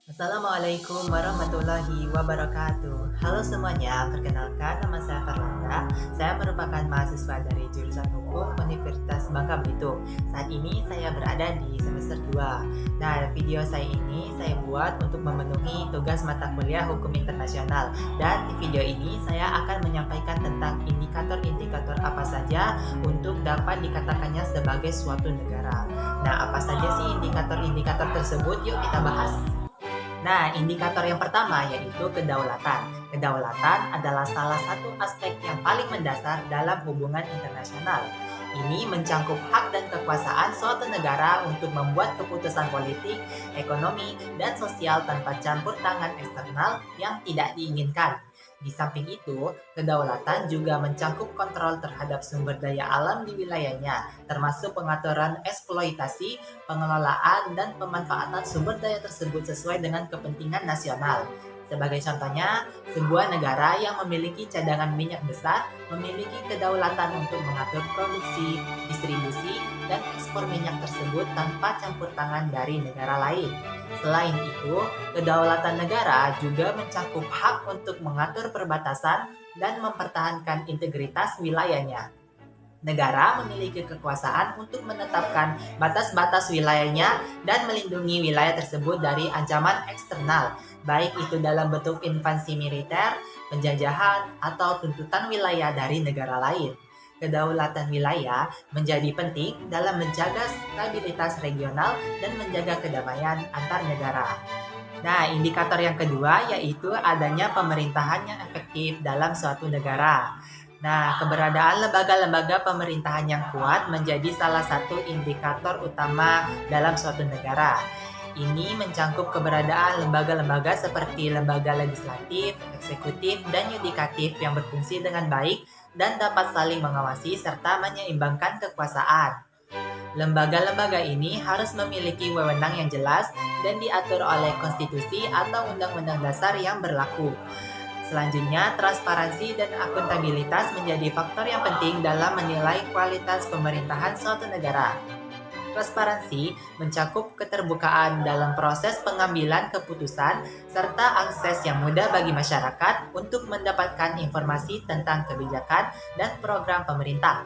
Assalamualaikum warahmatullahi wabarakatuh. Halo semuanya, perkenalkan nama saya Farlanda. Saya merupakan mahasiswa dari jurusan Hukum Universitas Bangka Belitung. Saat ini saya berada di semester 2. Nah, video saya ini saya buat untuk memenuhi tugas mata kuliah Hukum Internasional. Dan di video ini saya akan menyampaikan tentang indikator-indikator apa saja untuk dapat dikatakannya sebagai suatu negara. Nah, apa saja sih indikator-indikator tersebut? Yuk kita bahas. Nah, indikator yang pertama yaitu kedaulatan. Kedaulatan adalah salah satu aspek yang paling mendasar dalam hubungan internasional. Ini mencangkup hak dan kekuasaan suatu negara untuk membuat keputusan politik, ekonomi, dan sosial tanpa campur tangan eksternal yang tidak diinginkan. Di samping itu, kedaulatan juga mencangkup kontrol terhadap sumber daya alam di wilayahnya, termasuk pengaturan eksploitasi, pengelolaan, dan pemanfaatan sumber daya tersebut sesuai dengan kepentingan nasional. Sebagai contohnya, sebuah negara yang memiliki cadangan minyak besar memiliki kedaulatan untuk mengatur produksi, distribusi, dan ekspor minyak tersebut tanpa campur tangan dari negara lain. Selain itu, kedaulatan negara juga mencakup hak untuk mengatur perbatasan dan mempertahankan integritas wilayahnya. Negara memiliki kekuasaan untuk menetapkan batas-batas wilayahnya dan melindungi wilayah tersebut dari ancaman eksternal, baik itu dalam bentuk invasi militer, penjajahan, atau tuntutan wilayah dari negara lain. Kedaulatan wilayah menjadi penting dalam menjaga stabilitas regional dan menjaga kedamaian antar negara. Nah, indikator yang kedua yaitu adanya pemerintahan yang efektif dalam suatu negara. Nah, keberadaan lembaga-lembaga pemerintahan yang kuat menjadi salah satu indikator utama dalam suatu negara. Ini mencangkup keberadaan lembaga-lembaga seperti lembaga legislatif, eksekutif, dan yudikatif yang berfungsi dengan baik dan dapat saling mengawasi serta menyeimbangkan kekuasaan. Lembaga-lembaga ini harus memiliki wewenang yang jelas dan diatur oleh konstitusi atau undang-undang dasar yang berlaku. Selanjutnya, transparansi dan akuntabilitas menjadi faktor yang penting dalam menilai kualitas pemerintahan suatu negara. Transparansi mencakup keterbukaan dalam proses pengambilan keputusan serta akses yang mudah bagi masyarakat untuk mendapatkan informasi tentang kebijakan dan program pemerintah.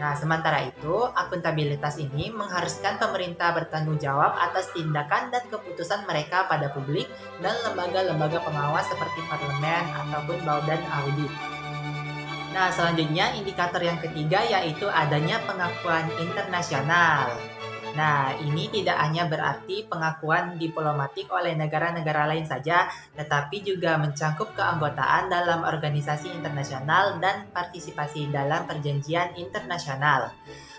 Nah, sementara itu, akuntabilitas ini mengharuskan pemerintah bertanggung jawab atas tindakan dan keputusan mereka pada publik dan lembaga-lembaga pengawas seperti parlemen ataupun badan audit. Nah, selanjutnya indikator yang ketiga yaitu adanya pengakuan internasional. Nah, ini tidak hanya berarti pengakuan diplomatik oleh negara-negara lain saja, tetapi juga mencangkup keanggotaan dalam organisasi internasional dan partisipasi dalam perjanjian internasional.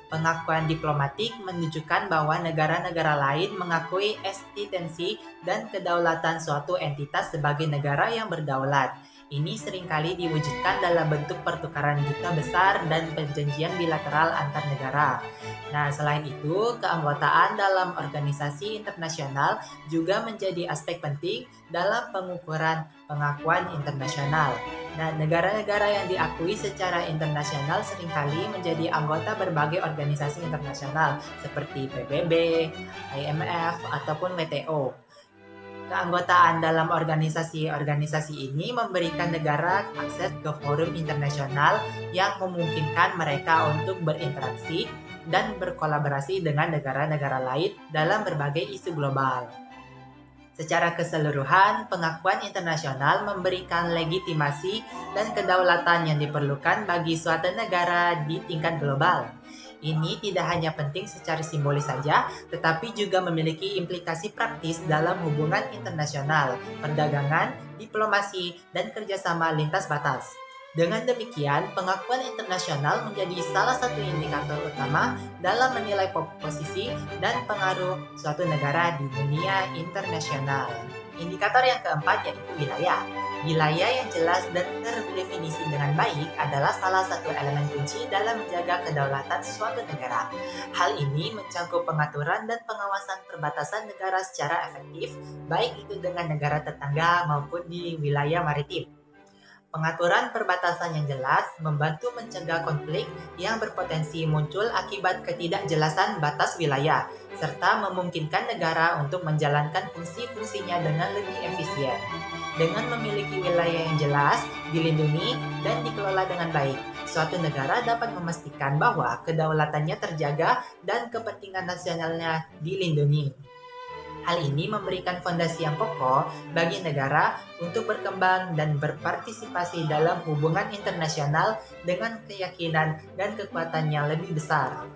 Pengakuan diplomatik menunjukkan bahwa negara-negara lain mengakui eksistensi dan kedaulatan suatu entitas sebagai negara yang berdaulat. Ini seringkali diwujudkan dalam bentuk pertukaran duta besar dan perjanjian bilateral antar negara. Nah, selain itu, keanggotaan dalam organisasi internasional juga menjadi aspek penting dalam pengukuran pengakuan internasional. Nah, negara-negara yang diakui secara internasional seringkali menjadi anggota berbagai organisasi internasional seperti PBB, IMF, ataupun WTO. Keanggotaan dalam organisasi-organisasi ini memberikan negara akses ke forum internasional yang memungkinkan mereka untuk berinteraksi dan berkolaborasi dengan negara-negara lain dalam berbagai isu global. Secara keseluruhan, pengakuan internasional memberikan legitimasi dan kedaulatan yang diperlukan bagi suatu negara di tingkat global. Ini tidak hanya penting secara simbolis saja, tetapi juga memiliki implikasi praktis dalam hubungan internasional, perdagangan, diplomasi, dan kerjasama lintas batas. Dengan demikian, pengakuan internasional menjadi salah satu indikator utama dalam menilai posisi dan pengaruh suatu negara di dunia internasional. Indikator yang keempat yaitu wilayah. Wilayah yang jelas dan terdefinisi dengan baik adalah salah satu elemen kunci dalam menjaga kedaulatan suatu negara. Hal ini mencakup pengaturan dan pengawasan perbatasan negara secara efektif, baik itu dengan negara tetangga maupun di wilayah maritim. Pengaturan perbatasan yang jelas membantu mencegah konflik yang berpotensi muncul akibat ketidakjelasan batas wilayah, serta memungkinkan negara untuk menjalankan fungsi-fungsinya dengan lebih efisien. Dengan memiliki wilayah yang jelas, dilindungi, dan dikelola dengan baik, suatu negara dapat memastikan bahwa kedaulatannya terjaga dan kepentingan nasionalnya dilindungi. Hal ini memberikan fondasi yang kokoh bagi negara untuk berkembang dan berpartisipasi dalam hubungan internasional dengan keyakinan dan kekuatan yang lebih besar.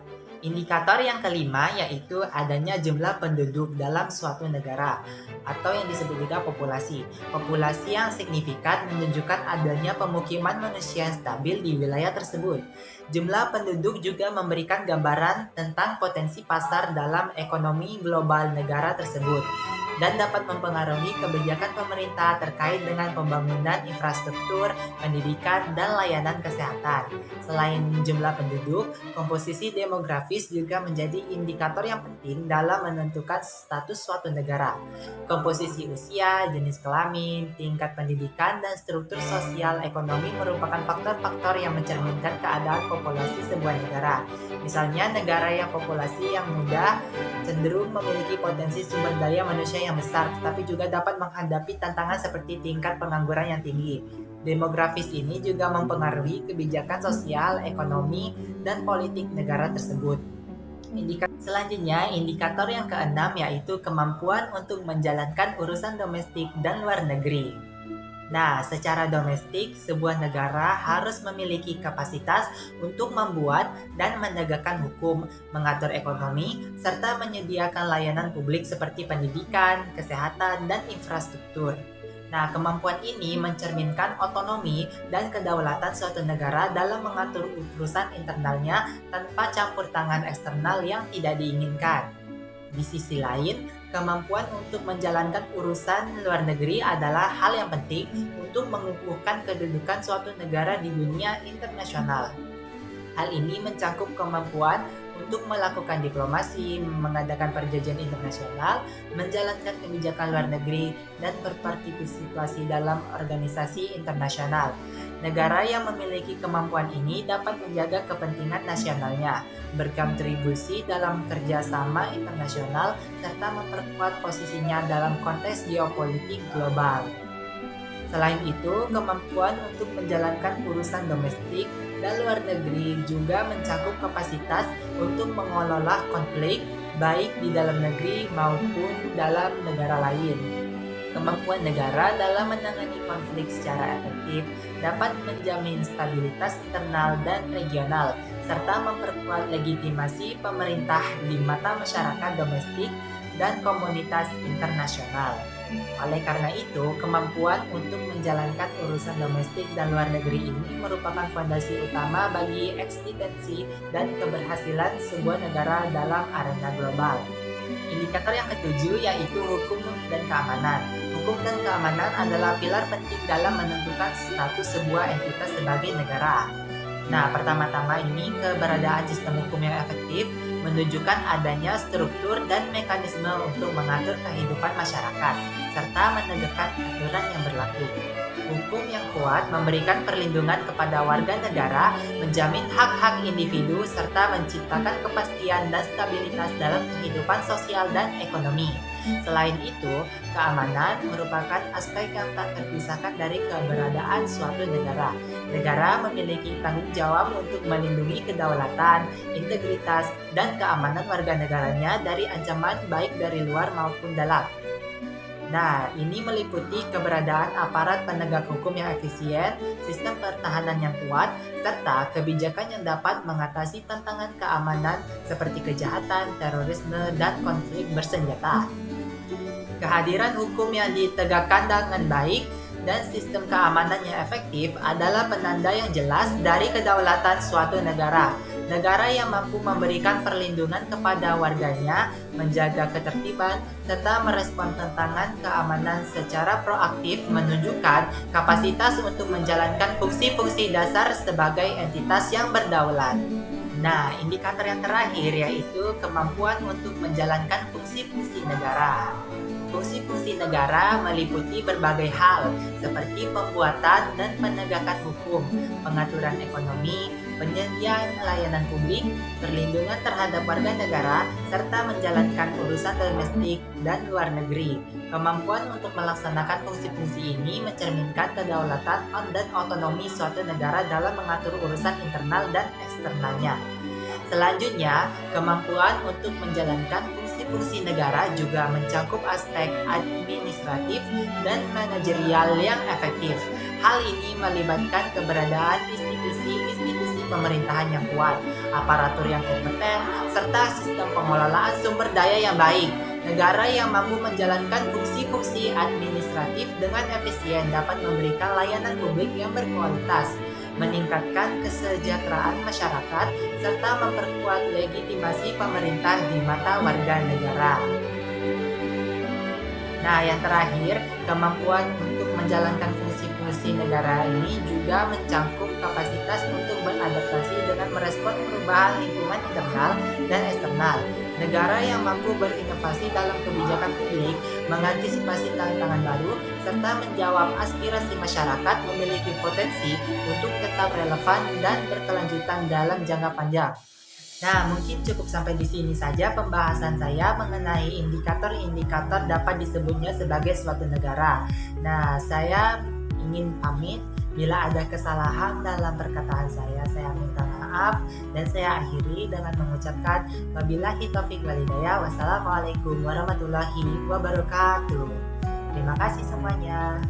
Indikator yang kelima yaitu adanya jumlah penduduk dalam suatu negara atau yang disebut juga populasi. Populasi yang signifikan menunjukkan adanya pemukiman manusia yang stabil di wilayah tersebut. Jumlah penduduk juga memberikan gambaran tentang potensi pasar dalam ekonomi global negara tersebut dan dapat mempengaruhi kebijakan pemerintah terkait dengan pembangunan infrastruktur, pendidikan, dan layanan kesehatan. Selain jumlah penduduk, komposisi demografis juga menjadi indikator yang penting dalam menentukan status suatu negara. Komposisi usia, jenis kelamin, tingkat pendidikan, dan struktur sosial ekonomi merupakan faktor-faktor yang mencerminkan keadaan populasi sebuah negara. Misalnya, negara yang populasi yang muda cenderung memiliki potensi sumber daya manusia yang besar, tetapi juga dapat menghadapi tantangan seperti tingkat pengangguran yang tinggi. Demografis ini juga mempengaruhi kebijakan sosial, ekonomi, dan politik negara tersebut. Selanjutnya, indikator yang keenam yaitu kemampuan untuk menjalankan urusan domestik dan luar negeri. Nah, secara domestik, sebuah negara harus memiliki kapasitas untuk membuat dan menegakkan hukum, mengatur ekonomi, serta menyediakan layanan publik seperti pendidikan, kesehatan, dan infrastruktur. Nah, kemampuan ini mencerminkan otonomi dan kedaulatan suatu negara dalam mengatur urusan internalnya tanpa campur tangan eksternal yang tidak diinginkan. Di sisi lain, kemampuan untuk menjalankan urusan luar negeri adalah hal yang penting untuk mengukuhkan kedudukan suatu negara di dunia internasional. Hal ini mencakup kemampuan untuk melakukan diplomasi, mengadakan perjanjian internasional, menjalankan kebijakan luar negeri, dan berpartisipasi dalam organisasi internasional. Negara yang memiliki kemampuan ini dapat menjaga kepentingan nasionalnya, berkontribusi dalam kerjasama internasional, serta memperkuat posisinya dalam konteks geopolitik global. Selain itu, kemampuan untuk menjalankan urusan domestik dan luar negeri juga mencakup kapasitas untuk mengelola konflik baik di dalam negeri maupun dalam negara lain. Kemampuan negara dalam menangani konflik secara efektif dapat menjamin stabilitas internal dan regional, serta memperkuat legitimasi pemerintah di mata masyarakat domestik dan komunitas internasional. Oleh karena itu, kemampuan untuk menjalankan urusan domestik dan luar negeri ini merupakan fondasi utama bagi eksistensi dan keberhasilan sebuah negara dalam arena global. Indikator yang ketujuh yaitu hukum dan keamanan. Hukum dan keamanan adalah pilar penting dalam menentukan status sebuah entitas sebagai negara. Nah, pertama-tama ini keberadaan sistem hukum yang efektif menunjukkan adanya struktur dan mekanisme untuk mengatur kehidupan masyarakat, serta menegakkan aturan yang berlaku. Hukum yang kuat memberikan perlindungan kepada warga negara, menjamin hak-hak individu, serta menciptakan kepastian dan stabilitas dalam kehidupan sosial dan ekonomi. Selain itu, keamanan merupakan aspek yang tak terpisahkan dari keberadaan suatu negara. Negara memiliki tanggung jawab untuk melindungi kedaulatan, integritas, dan keamanan warga negaranya dari ancaman baik dari luar maupun dalam. Nah, ini meliputi keberadaan aparat penegak hukum yang efisien, sistem pertahanan yang kuat, serta kebijakan yang dapat mengatasi tantangan keamanan seperti kejahatan, terorisme, dan konflik bersenjata. Kehadiran hukum yang ditegakkan dengan baik dan sistem keamanan yang efektif adalah penanda yang jelas dari kedaulatan suatu negara. Negara yang mampu memberikan perlindungan kepada warganya, menjaga ketertiban, serta merespon tantangan keamanan secara proaktif menunjukkan kapasitas untuk menjalankan fungsi-fungsi dasar sebagai entitas yang berdaulat. Nah, indikator yang terakhir yaitu kemampuan untuk menjalankan fungsi-fungsi negara. Fungsi-fungsi negara meliputi berbagai hal, seperti pembuatan dan penegakan hukum, pengaturan ekonomi, penyediaan layanan publik, perlindungan terhadap warga negara, serta menjalankan urusan domestik dan luar negeri. Kemampuan untuk melaksanakan fungsi-fungsi ini mencerminkan kedaulatan dan otonomi suatu negara dalam mengatur urusan internal dan eksternalnya. Selanjutnya, kemampuan untuk menjalankan fungsi-fungsi negara juga mencakup aspek administratif dan manajerial yang efektif. Hal ini melibatkan keberadaan institusi-institusi pemerintahan yang kuat, aparatur yang kompeten, serta sistem pengelolaan sumber daya yang baik. Negara yang mampu menjalankan fungsi-fungsi administratif dengan efisien dapat memberikan layanan publik yang berkualitas, meningkatkan kesejahteraan masyarakat, serta memperkuat legitimasi pemerintah di mata warga negara. Nah, yang terakhir, kemampuan untuk menjalankan fungsi-fungsi negara ini juga mencakup kapasitas untuk beradaptasi dengan merespon perubahan lingkungan internal dan eksternal. Negara yang mampu berinovasi dalam kebijakan publik, mengantisipasi tantangan baru, serta menjawab aspirasi masyarakat memiliki potensi untuk tetap relevan dan berkelanjutan dalam jangka panjang. Nah, mungkin cukup sampai di sini saja pembahasan saya mengenai indikator-indikator dapat disebutnya sebagai suatu negara. Nah, saya ingin pamit. Bila ada kesalahan dalam perkataan saya minta maaf dan saya akhiri dengan mengucapkan wabillahi taufiq walhidayah. Wassalamualaikum warahmatullahi wabarakatuh. Terima kasih semuanya.